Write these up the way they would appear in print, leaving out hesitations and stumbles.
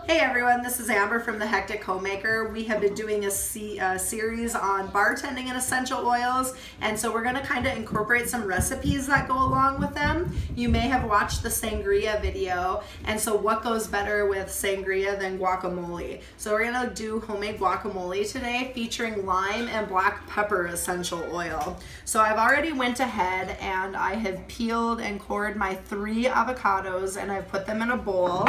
Hey everyone, this is Amber from The Hectic Homemaker. We have been doing a series on bartending and essential oils, and so we're going to kind of incorporate some recipes that go along with them. You may have watched the sangria video, and so what goes better with sangria than guacamole? So we're going to do homemade guacamole today featuring lime and black pepper essential oil. So I've already went ahead and I have peeled and cored my 3 avocados and I've put them in a bowl.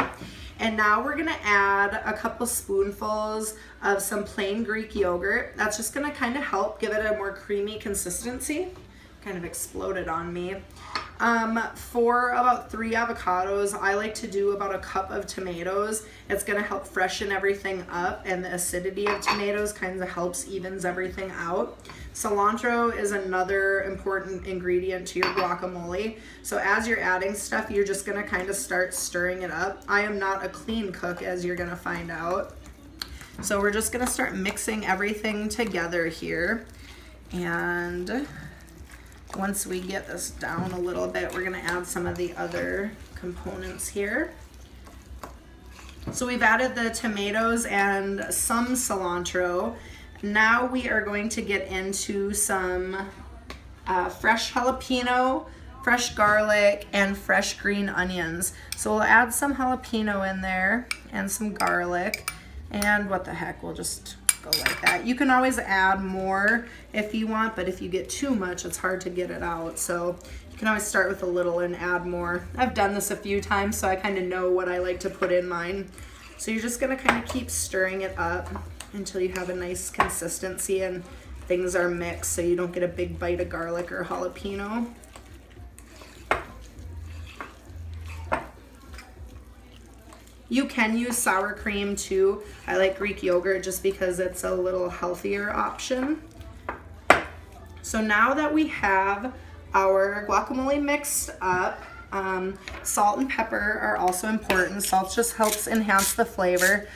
And now we're gonna add a couple spoonfuls of some plain Greek yogurt. That's just gonna kind of help give it a more creamy consistency. Kind of exploded on me. For about 3 avocados, I like to do about a cup of tomatoes. It's gonna help freshen everything up, and the acidity of tomatoes kind of helps evens everything out. Cilantro is another important ingredient to your guacamole. So as you're adding stuff, you're just gonna kind of start stirring it up. I am not a clean cook, as you're gonna find out. So we're just gonna start mixing everything together here. And once we get this down a little bit, we're gonna add some of the other components here. So we've added the tomatoes and some cilantro. Now we are going to get into some fresh jalapeno, fresh garlic, and fresh green onions. So we'll add some jalapeno in there and some garlic, and what the heck, we'll just go like that. You can always add more if you want, but if you get too much, it's hard to get it out. So you can always start with a little and add more. I've done this a few times, so I kind of know what I like to put in mine. So you're just gonna kind of keep stirring it up until you have a nice consistency and things are mixed so you don't get a big bite of garlic or jalapeno. You can use sour cream too. I like Greek yogurt just because it's a little healthier option. So now that we have our guacamole mixed up, salt and pepper are also important. Salt just helps enhance the flavor.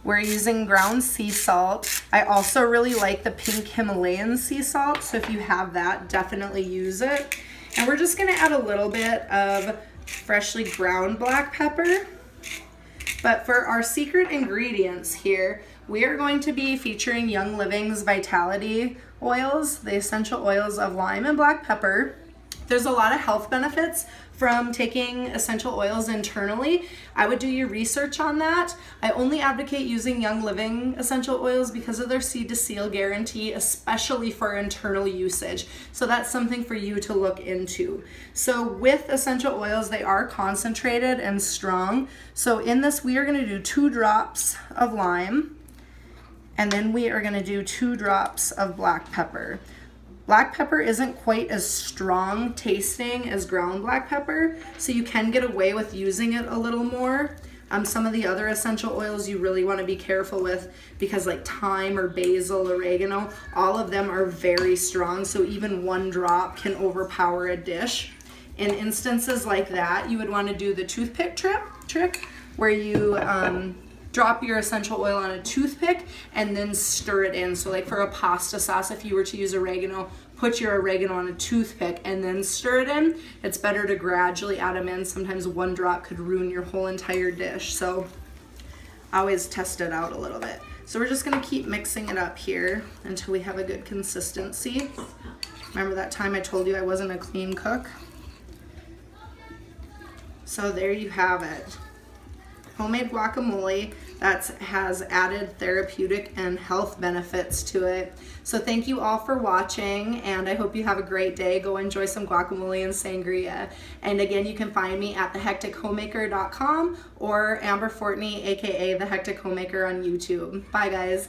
We're using ground sea salt. I also really like the pink Himalayan sea salt, so if you have that, definitely use it. And we're just gonna add a little bit of freshly ground black pepper. But for our secret ingredients here, we are going to be featuring Young Living's Vitality oils, the essential oils of lime and black pepper. There's a lot of health benefits from taking essential oils internally. I would do your research on that. I only advocate using Young Living essential oils because of their seed to seal guarantee, especially for internal usage. So that's something for you to look into. So with essential oils, they are concentrated and strong. So in this, we are gonna do 2 drops of lime, and then we are gonna do 2 drops of black pepper. Black pepper isn't quite as strong tasting as ground black pepper, so you can get away with using it a little more. Some of the other essential oils you really want to be careful with because like thyme or basil, oregano, all of them are very strong, so even 1 drop can overpower a dish. In instances like that, you would want to do the toothpick trick where you drop your essential oil on a toothpick and then stir it in. So like for a pasta sauce, if you were to use oregano, put your oregano on a toothpick and then stir it in. It's better to gradually add them in. Sometimes 1 drop could ruin your whole entire dish. So always test it out a little bit. So we're just gonna keep mixing it up here until we have a good consistency. Remember that time I told you I wasn't a clean cook? So there you have it. Homemade guacamole that has added therapeutic and health benefits to it. So thank you all for watching, and I hope you have a great day. Go enjoy some guacamole and sangria. And again, you can find me at thehectichomemaker.com or Amber Fortney, aka The Hectic Homemaker, on YouTube. Bye guys.